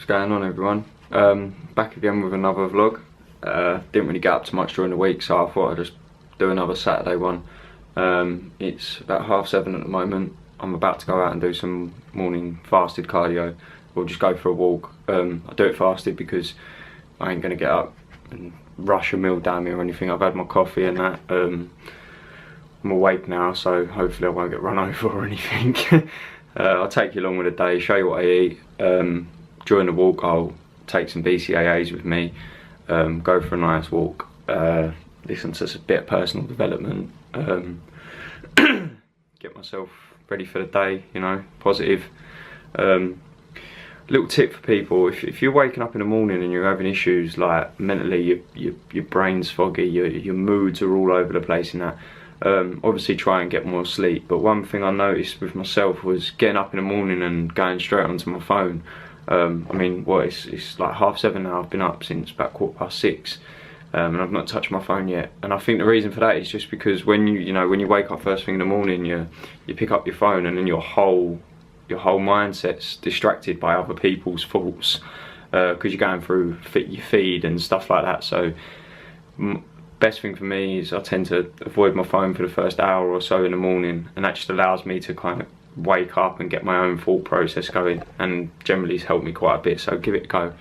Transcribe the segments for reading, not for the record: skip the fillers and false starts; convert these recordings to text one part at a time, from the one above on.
What's going on, everyone? Back again with another vlog. Didn't really get up to much during the week, so I thought I'd just do another Saturday one. It's about 7:30 at the moment. I'm about to go out and do some morning fasted cardio, or just go for a walk. I do it fasted because I ain't gonna get up and rush a meal down me or anything. I've had my coffee and that. I'm awake now, so hopefully I won't get run over or anything. I'll take you along with the day, show you what I eat. During the walk I'll take some BCAAs with me, go for a nice walk, listen to a bit of personal development, get myself ready for the day, you know, positive. Little tip for people: if you're waking up in the morning and you're having issues like mentally, your brain's foggy, your moods are all over the place and that, obviously try and get more sleep. But one thing I noticed with myself was getting up in the morning and going straight onto my phone. I mean, well, it's like 7:30 now. I've been up since about 6:15, and I've not touched my phone yet. And I think the reason for that is just because when you wake up first thing in the morning, you pick up your phone, and then your whole mindset's distracted by other people's thoughts, because you're going through your feed and stuff like that. So best thing for me is I tend to avoid my phone for the first hour or so in the morning, and that just allows me to kind of wake up and get my own thought process going, and generally it's helped me quite a bit. So give it a go,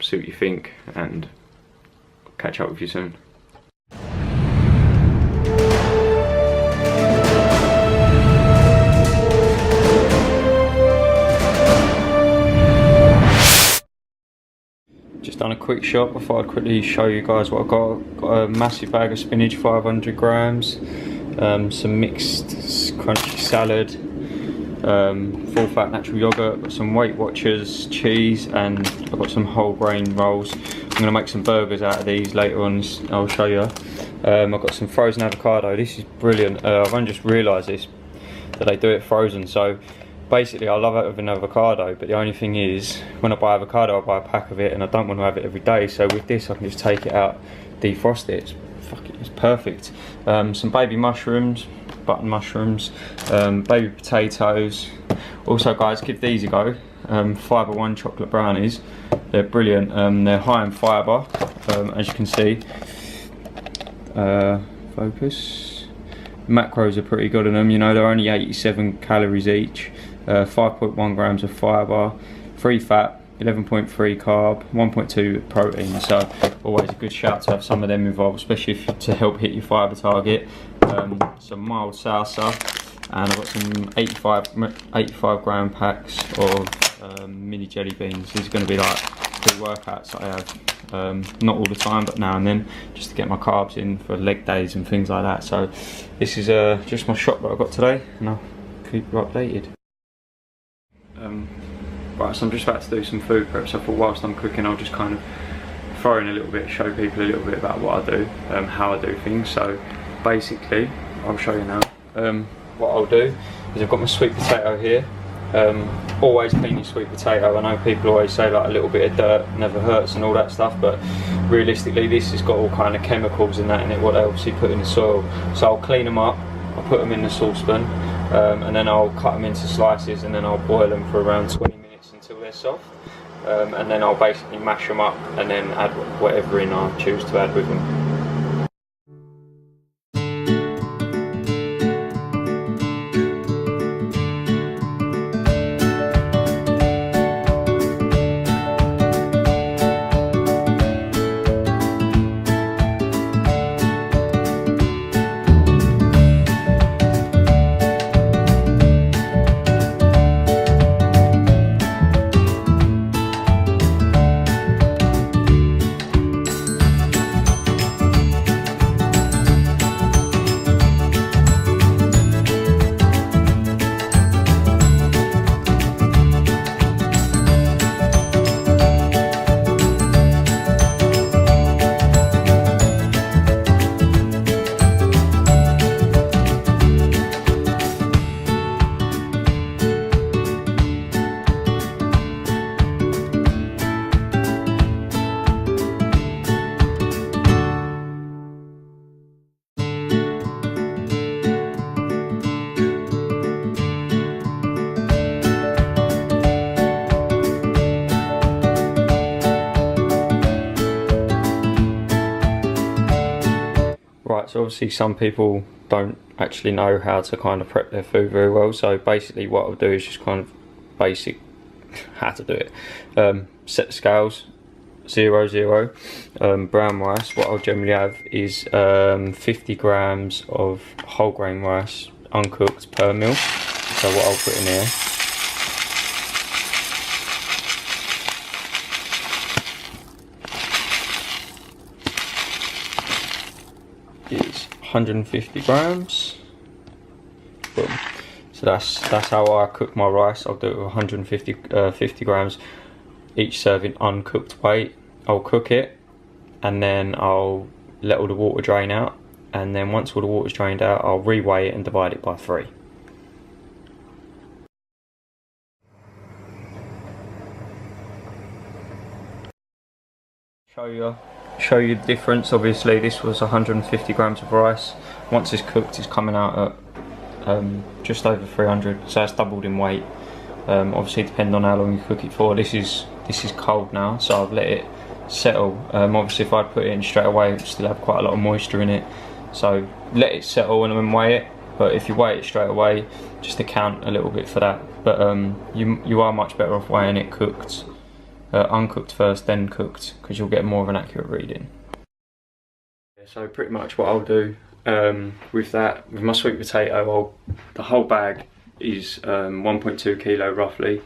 see what you think, and catch up with you soon. Just done a quick shop. I thought I'd quickly show you guys what I got. Got a massive bag of spinach, 500 grams, some mixed crunchy salad, full fat natural yogurt, got some Weight Watchers cheese, and I've got some whole grain rolls. I'm going to make some burgers out of these later on, I'll show you. I've got some frozen avocado. This is brilliant. I've only just realised this, that they do it frozen. So basically I love it with an avocado, but the only thing is when I buy avocado I buy a pack of it, and I don't want to have it every day. So with this I can just take it out, defrost it. It's perfect. Some baby mushrooms, button mushrooms, baby potatoes. Also guys, give these a go. Fibre One chocolate brownies. They're brilliant. They're high in fibre, as you can see. Focus. Macros are pretty good on them, you know, they're only 87 calories each, 5.1 grams of fibre, 3 fat, 11.3 carb, 1.2 protein. So always a good shout to have some of them involved, especially to help hit your fibre target. Some mild salsa, and I've got some 85 gram packs of mini jelly beans. These are going to be like pre-workouts that I have, not all the time but now and then, just to get my carbs in for leg days and things like that. So this is just my shop that I got today, and I'll keep you updated. Right, so I'm just about to do some food prep, so I thought whilst I'm cooking I'll just kind of throw in a little bit, show people a little bit about what I do, how I do things. So basically, I'll show you now. What I'll do is I've got my sweet potato here. Always clean your sweet potato. I know people always say like a little bit of dirt never hurts and all that stuff, but realistically this has got all kind of chemicals in that in it, what they obviously put in the soil. So I'll clean them up, I'll put them in the saucepan, and then I'll cut them into slices, and then I'll boil them for around 20 minutes until they're soft, and then I'll basically mash them up and then add whatever in I choose to add with them. Right, so obviously some people don't actually know how to kind of prep their food very well, so basically what I'll do is just kind of basic how to do it. Set the scales, 0, 0. Brown rice, what I'll generally have is 50 grams of whole grain rice, uncooked, per meal. So what I'll put in here is 150 grams. Boom. So that's how I cook my rice. I'll do it with 150 50 grams each serving uncooked weight. I'll cook it and then I'll let all the water drain out, and then once all the water's drained out I'll reweigh it and divide it by 3. Show you the difference. Obviously this was 150 grams of rice. Once it's cooked it's coming out at just over 300, so that's doubled in weight. Obviously depending on how long you cook it for. This is cold now, so I've let it settle. Obviously if I'd put it in straight away it would still have quite a lot of moisture in it, so let it settle and then weigh it. But if you weigh it straight away, just account a little bit for that. But you are much better off weighing it cooked, uncooked first then cooked, because you'll get more of an accurate reading. So pretty much what I'll do with my sweet potato, the whole bag is 1.2 kilo roughly.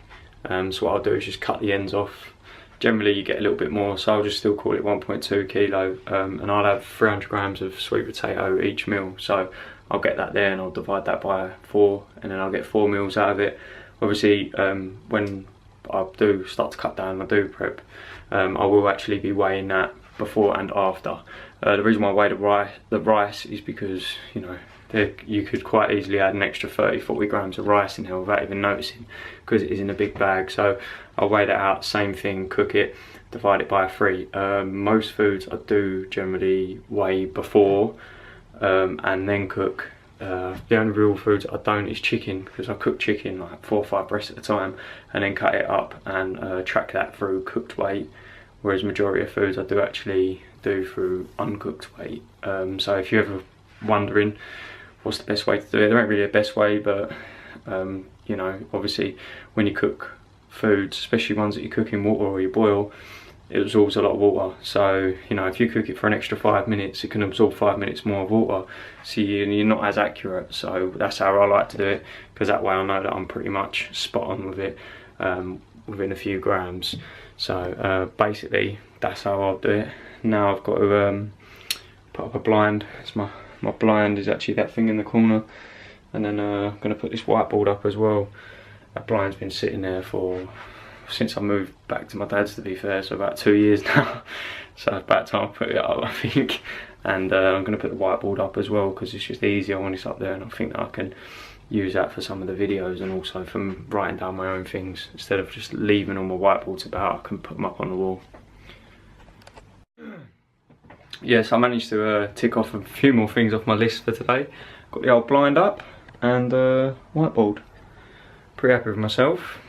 So what I'll do is just cut the ends off. Generally you get a little bit more, so I'll just still call it 1.2 kilo, and I'll have 300 grams of sweet potato each meal. So I'll get that there and I'll divide that by 4, and then I'll get 4 meals out of it. Obviously when I do start to cut down, I do prep, I will actually be weighing that before and after. The reason why I weigh the rice is because, you know, you could quite easily add an extra 30-40 grams of rice in here without even noticing, because it is in a big bag. So I'll weigh that out, same thing, cook it, divide it by 3. Most foods I do generally weigh before and then cook. The only real foods I don't is chicken, because I cook chicken like 4 or 5 breasts at a time and then cut it up and track that through cooked weight, whereas majority of foods I do actually do through uncooked weight. So if you're ever wondering what's the best way to do it, there ain't really a best way, but you know, obviously when you cook foods, especially ones that you cook in water or you boil, it absorbs a lot of water. So you know, if you cook it for an extra 5 minutes, it can absorb 5 minutes more of water, so you're not as accurate. So that's how I like to do it, because that way I know that I'm pretty much spot on with it within a few grams. So basically that's how I'll do it. Now I've got to put up a blind. It's my blind is actually that thing in the corner, and then I'm going to put this whiteboard up as well. That blind's been sitting there since I moved back to my dad's, to be fair, so about 2 years now. So it's about time I put it up, I think. And I'm going to put the whiteboard up as well, because it's just easier when it's up there, and I think that I can use that for some of the videos and also for writing down my own things. Instead of just leaving all my whiteboards about, I can put them up on the wall. Yes, I managed to tick off a few more things off my list for today. Got the old blind up and whiteboard. Pretty happy with myself.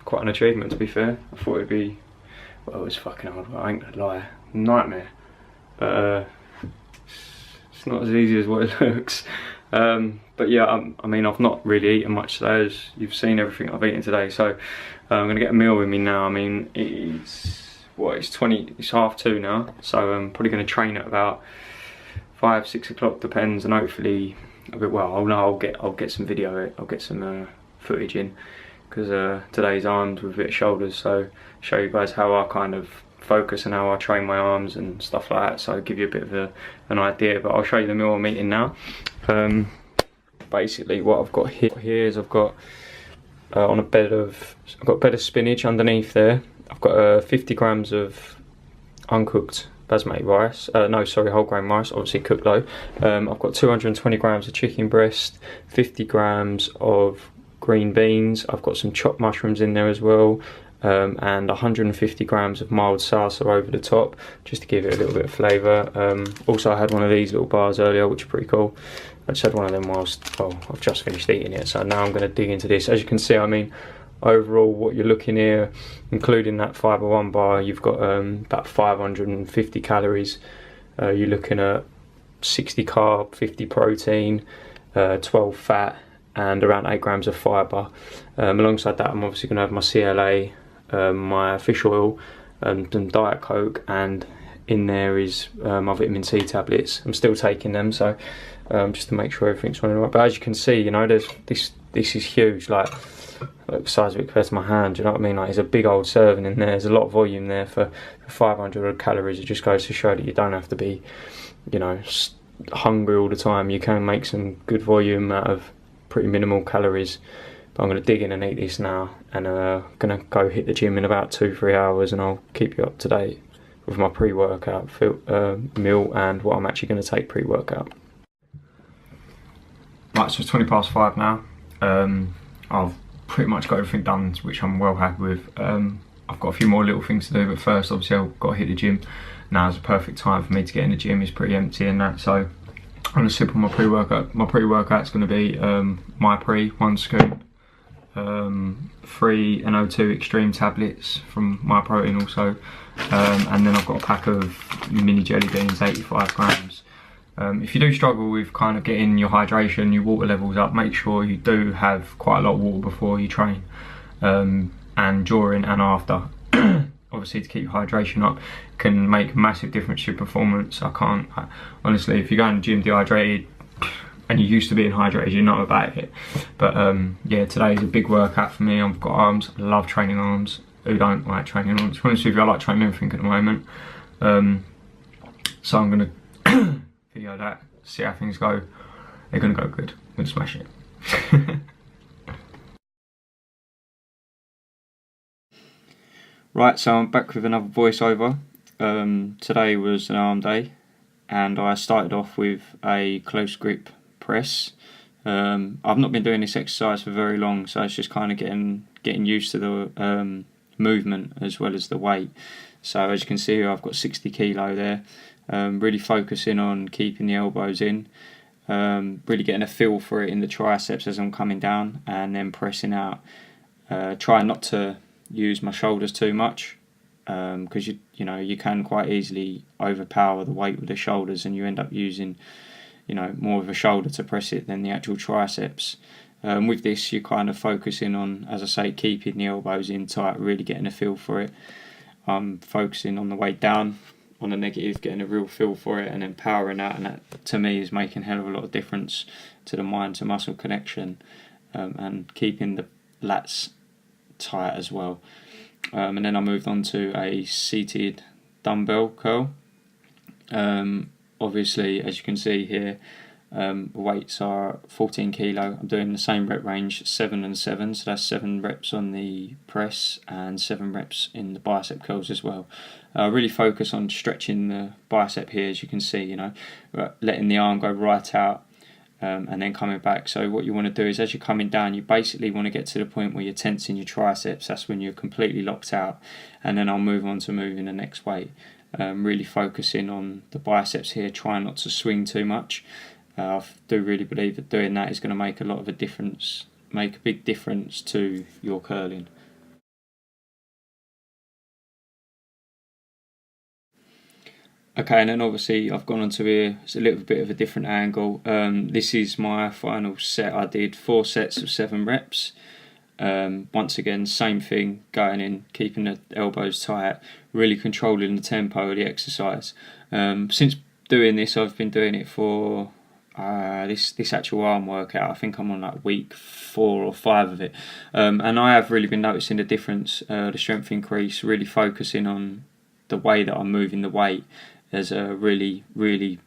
Quite an achievement, to be fair. I thought it'd be, well, it was fucking hard, I ain't gonna lie. Nightmare. But it's not as easy as what it looks. But yeah, I mean, I've not really eaten much today, as you've seen everything I've eaten today. So I'm gonna get a meal with me now. I mean, it's 2:30 now, so I'm probably going to train at about 5, 6 o'clock, depends, and hopefully I'll get some video, I'll get some footage in, because today's arms with a bit of shoulders, so show you guys how I kind of focus and how I train my arms and stuff like that, so a bit of an idea. But I'll show you the meal I'm eating now. Basically what I've got here is I've got a bed of spinach underneath there. I've got 50 grams of uncooked basmati rice, whole grain rice, obviously cooked though. I've got 220 grams of chicken breast, 50 grams of green beans, I've got some chopped mushrooms in there as well, and 150 grams of mild salsa over the top, just to give it a little bit of flavour. Also I had one of these little bars earlier, which are pretty cool. I just had one of them I've just finished eating it, so now I'm going to dig into this. As you can see, I mean, overall what you're looking here, including that Fibre One bar, you've got about 550 calories. You're looking at 60 carb, 50 protein, 12 fat, and around 8 grams of fibre. Alongside that, I'm obviously going to have my CLA, my fish oil, and Diet Coke, and in there is my vitamin C tablets. I'm still taking them, so just to make sure everything's running right. But as you can see, you know, there's this is huge, like the size of it compared to my hand. Do you know what I mean? Like, it's a big old serving in there. There's a lot of volume there for 500 calories. It just goes to show that you don't have to be, you know, hungry all the time. You can make some good volume out of pretty minimal calories. But I'm going to dig in and eat this now, and going to go hit the gym in about 2-3 hours, and I'll keep you up to date with my pre-workout meal and what I'm actually going to take pre-workout. Right, so it's 5:20 now. I've pretty much got everything done, which I'm well happy with. I've got a few more little things to do, but first obviously I've got to hit the gym. Now is the perfect time for me to get in the gym. It's pretty empty and that, so I'm going to sip on my pre-workout. My pre-workout's going to be MyPre, 1 scoop, 3 NO2 Extreme tablets from MyProtein also, and then I've got a pack of mini jelly beans, 85 grams. If you do struggle with kind of getting your hydration, your water levels up, make sure you do have quite a lot of water before you train, and during and after. Obviously, to keep your hydration up can make a massive difference to your performance. Honestly, if you're going to the gym dehydrated and you're used to being hydrated, you know about it. But yeah, today is a big workout for me. I've got arms. I love training arms. Who don't like training arms? To be honest with you, I like training everything at the moment. So I'm going to video that, see how things go. They're going to go good. I'm going to smash it. Right, so I'm back with another voiceover. Today was an arm day, and I started off with a close grip press. I've not been doing this exercise for very long, so it's just kind of getting used to the movement as well as the weight. So as you can see, I've got 60 kilo there. Really focusing on keeping the elbows in, really getting a feel for it in the triceps as I'm coming down, and then pressing out. Trying not to use my shoulders too much, because you can quite easily overpower the weight with the shoulders, and you end up using more of a shoulder to press it than the actual triceps. With this, you're kind of focusing on, as I say, keeping the elbows in tight, really getting a feel for it. I'm focusing on the weight down, on the negative, getting a real feel for it, and then powering out, and that to me is making a hell of a lot of difference to the mind to muscle connection, and keeping the lats tight as well. And then I moved on to a seated dumbbell curl. Obviously, as you can see here, the weights are 14 kilo. I'm doing the same rep range, 7 and 7, so that's 7 reps on the press and 7 reps in the bicep curls as well. Really focus on stretching the bicep here, as you can see, letting the arm go right out, and then coming back. So what you want to do is, as you're coming down, you basically want to get to the point where you're tensing your triceps. That's when you're completely locked out, and then I'll move on to moving the next weight. Really focusing on the biceps here, trying not to swing too much. I do really believe that doing that is going to make a lot of a difference, make a big difference to your curling. Okay, and then obviously I've gone onto here, it's a little bit of a different angle. This is my final set. I did 4 sets of 7 reps. Once again, same thing, going in, keeping the elbows tight, really controlling the tempo of the exercise. Since doing this, I've been doing it for this actual arm workout. I think I'm on like week 4 or 5 of it, and I have really been noticing the difference, the strength increase, really focusing on the way that I'm moving the weight has really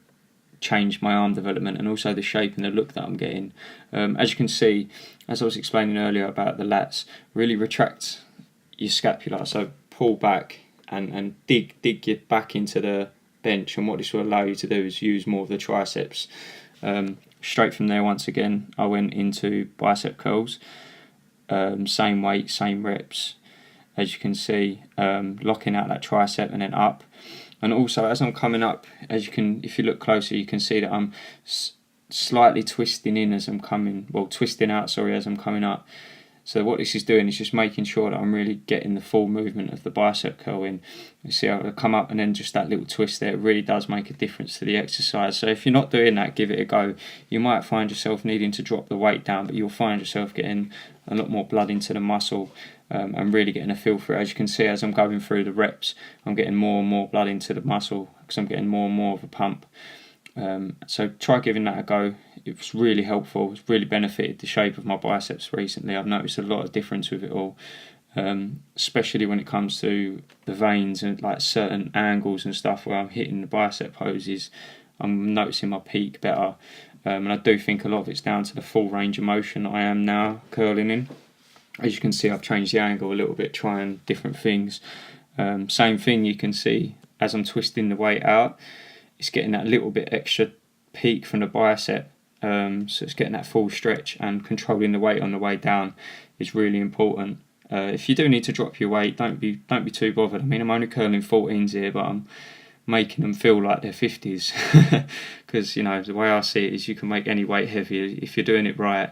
changed my arm development, and also the shape and the look that I'm getting. As you can see, as I was explaining earlier about the lats, really retract your scapula, so pull back and dig your back into the bench, and what this will allow you to do is use more of the triceps. Straight from there, once again, I went into bicep curls, same weight, same reps, as you can see, locking out that tricep and then up. And also, as I'm coming up, if you look closer, you can see that I'm slightly twisting out, as I'm coming up. So what this is doing is just making sure that I'm really getting the full movement of the bicep curl in. You see how I come up and then just that little twist there, it really does make a difference to the exercise. So if you're not doing that, give it a go. You might find yourself needing to drop the weight down, but you'll find yourself getting a lot more blood into the muscle and really getting a feel for it. As you can see, as I'm going through the reps, I'm getting more and more blood into the muscle because I'm getting more and more of a pump. So try giving that a go. It was really helpful. It's really benefited the shape of my biceps recently. I've noticed a lot of difference with it all, especially when it comes to the veins and like certain angles and stuff where I'm hitting the bicep poses. I'm noticing my peak better, and I do think a lot of it's down to the full range of motion I am now curling in. As you can see, I've changed the angle a little bit, trying different things. Same thing you can see as I'm twisting the weight out. It's getting that little bit extra peak from the bicep, so it's getting that full stretch, and controlling the weight on the way down is really important. If you do need to drop your weight, don't be too bothered. I mean, I'm only curling 14s here, but I'm making them feel like they're 50s because you know the way I see it is you can make any weight heavier if you're doing it right.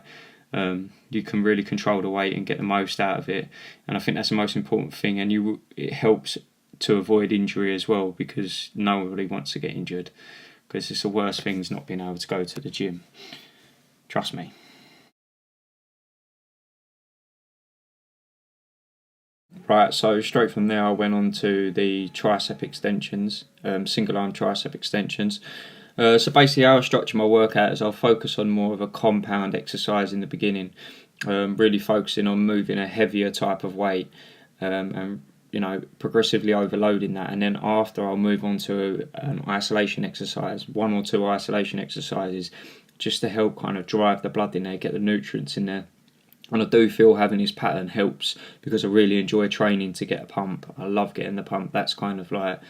You can really control the weight and get the most out of it, and I think that's the most important thing. And it helps to avoid injury as well, because nobody wants to get injured, because it's the worst thing is not being able to go to the gym. Trust me. Right, so straight from there I went on to the tricep extensions, single arm tricep extensions. So basically how I structure my workout is I'll focus on more of a compound exercise in the beginning, really focusing on moving a heavier type of weight, and you know, progressively overloading that, and then after I'll move on to an isolation exercise, 1 or 2 isolation exercises, just to help kind of drive the blood in there, get the nutrients in there. And I do feel having this pattern helps because I really enjoy training to get a pump. I love getting the pump. That's kind of like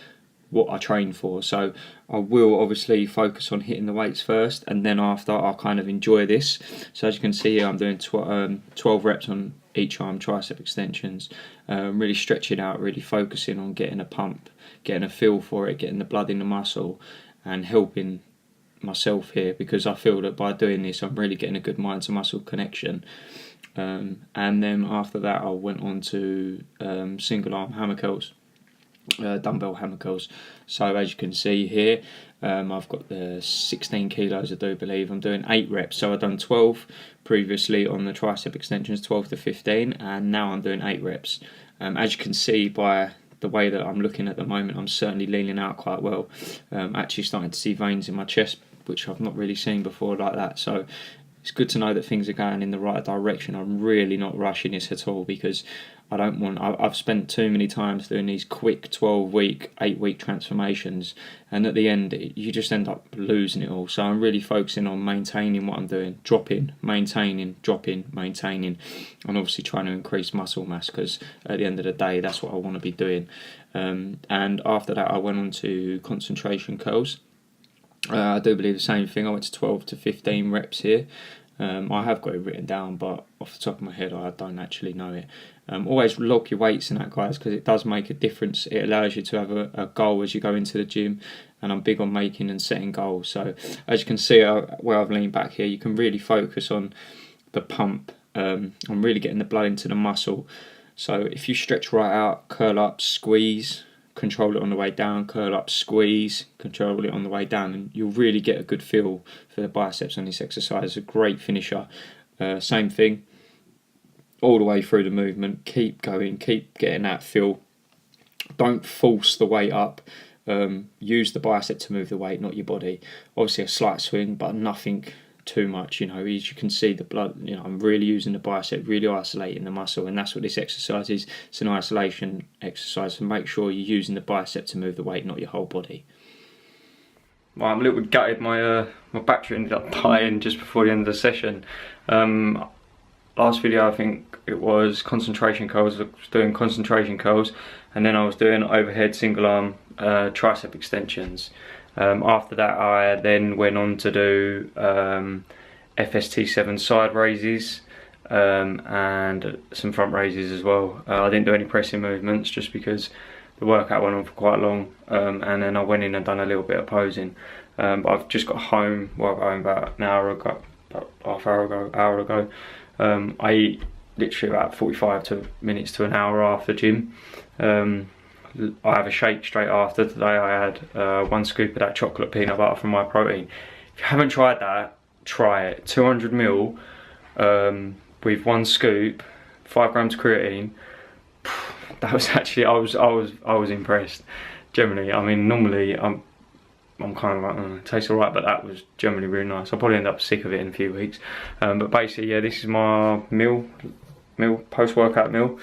what I train for. So I will obviously focus on hitting the weights first, and then after I'll kind of enjoy this. So as you can see here, I'm doing 12 reps on each arm tricep extensions, really stretching out, really focusing on getting a pump, getting a feel for it, getting the blood in the muscle, and helping myself here, because I feel that by doing this I'm really getting a good mind to muscle connection. And then after that I went on to single arm hammer curls, dumbbell hammer curls. So as you can see here, I've got the 16 kilos I do believe. I'm doing 8 reps, so I've done 12 previously on the tricep extensions, 12 to 15, and now I'm doing 8 reps. As you can see by the way that I'm looking at the moment, I'm certainly leaning out quite well. Actually starting to see veins in my chest, which I've not really seen before like that. So it's good to know that things are going in the right direction. I'm really not rushing this at all, because I don't want. I've spent too many times doing these quick 12-week, 8-week transformations, and at the end you just end up losing it all. So I'm really focusing on maintaining what I'm doing, dropping, maintaining, dropping, maintaining, and obviously trying to increase muscle mass, because at the end of the day that's what I want to be doing. And after that I went on to concentration curls. I do believe the same thing. I went to 12 to 15 reps here. I have got it written down, but off the top of my head I don't actually know it. Always log your weights in that, guys, because it does make a difference. It allows you to have a goal as you go into the gym, and I'm big on making and setting goals. So as you can see where I've leaned back here, you can really focus on the pump. I'm really getting the blood into the muscle. So if you stretch right out, curl up, squeeze, control it on the way down, curl up, squeeze, control it on the way down, and you'll really get a good feel for the biceps on this exercise. It's a great finisher. Same thing all the way through the movement. Keep going, keep getting that feel. Don't force the weight up. Use the bicep to move the weight, not your body. Obviously a slight swing, but nothing too much. You know, as you can see the blood, you know, I'm really using the bicep, really isolating the muscle, and that's what this exercise is. It's an isolation exercise, so make sure you're using the bicep to move the weight, not your whole body. Well, I'm a little bit gutted. My battery ended up dying just before the end of the session. Last video I think it was concentration curls. I was doing concentration curls, and then I was doing overhead single arm tricep extensions. After that I then went on to do FST7 side raises and some front raises as well. I didn't do any pressing movements just because the workout went on for quite long, and then I went in and done a little bit of posing. But I've just got home, well, about an hour ago, about half hour ago, I literally about 45 minutes to an hour after gym. I have a shake straight after. Today I had 1 scoop of that chocolate peanut butter from My Protein. If you haven't tried that, try it. 200 ml with 1 scoop, 5 grams creatine. That was actually, I was impressed. Generally, I mean, normally I'm kind of like, it tastes alright, but that was generally really nice. I'll probably end up sick of it in a few weeks. But basically, yeah, this is my meal, post-workout meal.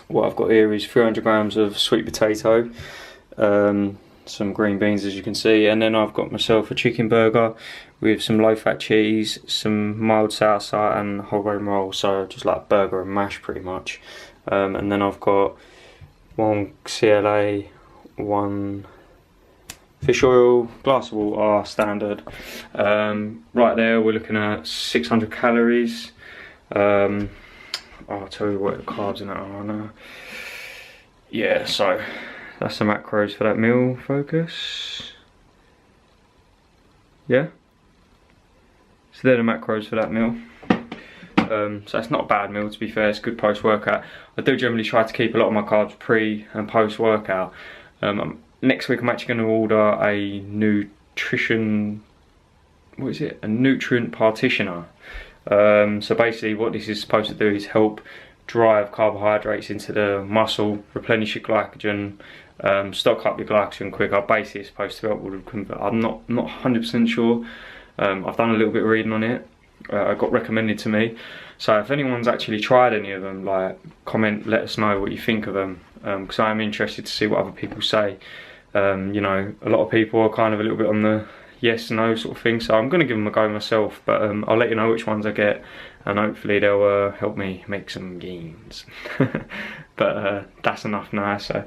What I've got here is 300 grams of sweet potato, some green beans as you can see, and then I've got myself a chicken burger with some low-fat cheese, some mild salsa and whole grain roll, so just like burger and mash pretty much. And then I've got 1 CLA, 1 fish oil, glass of water, standard. Right there we're looking at 600 calories. I'll tell you what the carbs in that are now. Yeah, so that's the macros for that meal, focus. Yeah. So they're the macros for that meal. So it's not a bad meal, to be fair. It's good post-workout. I do generally try to keep a lot of my carbs pre and post-workout. Next week I'm actually going to order a nutrition, what is it? A nutrient partitioner. So basically what this is supposed to do is help drive carbohydrates into the muscle, replenish your glycogen, stock up your glycogen quicker. Basically it's supposed to help with convert. I'm not 100% sure. I've done a little bit of reading on it. It got recommended to me. So if anyone's actually tried any of them, like, comment, let us know what you think of them, because I'm interested to see what other people say. You know, a lot of people are kind of a little bit on the yes, no sort of thing, so I'm going to give them a go myself, but I'll let you know which ones I get, and hopefully they'll help me make some gains. But that's enough now, so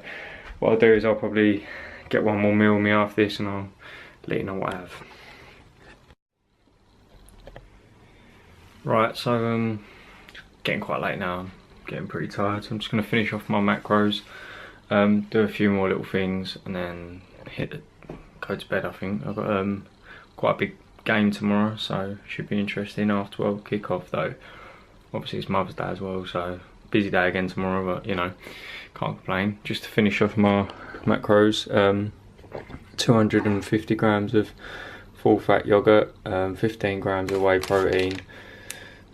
what I'll do is I'll probably get one more meal with me after this, and I'll let you know what I have. Right, so getting quite late now, I'm getting pretty tired, so I'm just going to finish off my macros, do a few more little things, and then go to bed. I think I've got quite a big game tomorrow, so should be interesting. After 12 kick-off though. Obviously it's Mother's Day as well, so busy day again tomorrow, but you know, can't complain. Just to finish off my macros, 250 grams of full fat yogurt, 15 grams of whey protein,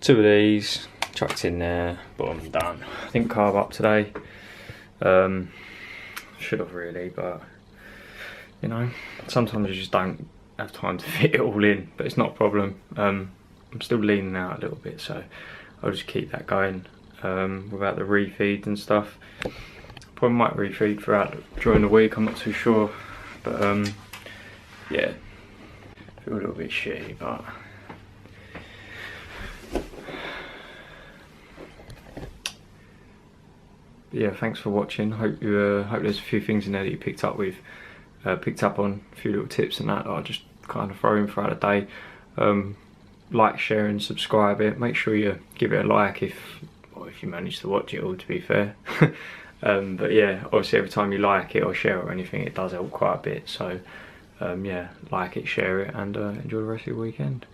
2 of these chucked in there, but I'm done. I think carb up today. Should have really, but you know, sometimes you just don't have time to fit it all in, but it's not a problem. I'm still leaning out a little bit, so I'll just keep that going without the refeeds and stuff. Probably might refeed during the week, I'm not too sure, but yeah, feel a little bit shitty, but yeah, thanks for watching. Hope there's a few things in there that you picked up on, a few little tips and that I'll just kind of throw in throughout the day. Like, share and subscribe it. Make sure you give it a like if you manage to watch it all, to be fair. But yeah, obviously every time you like it or share it or anything, it does help quite a bit. So yeah, like it, share it, and enjoy the rest of your weekend.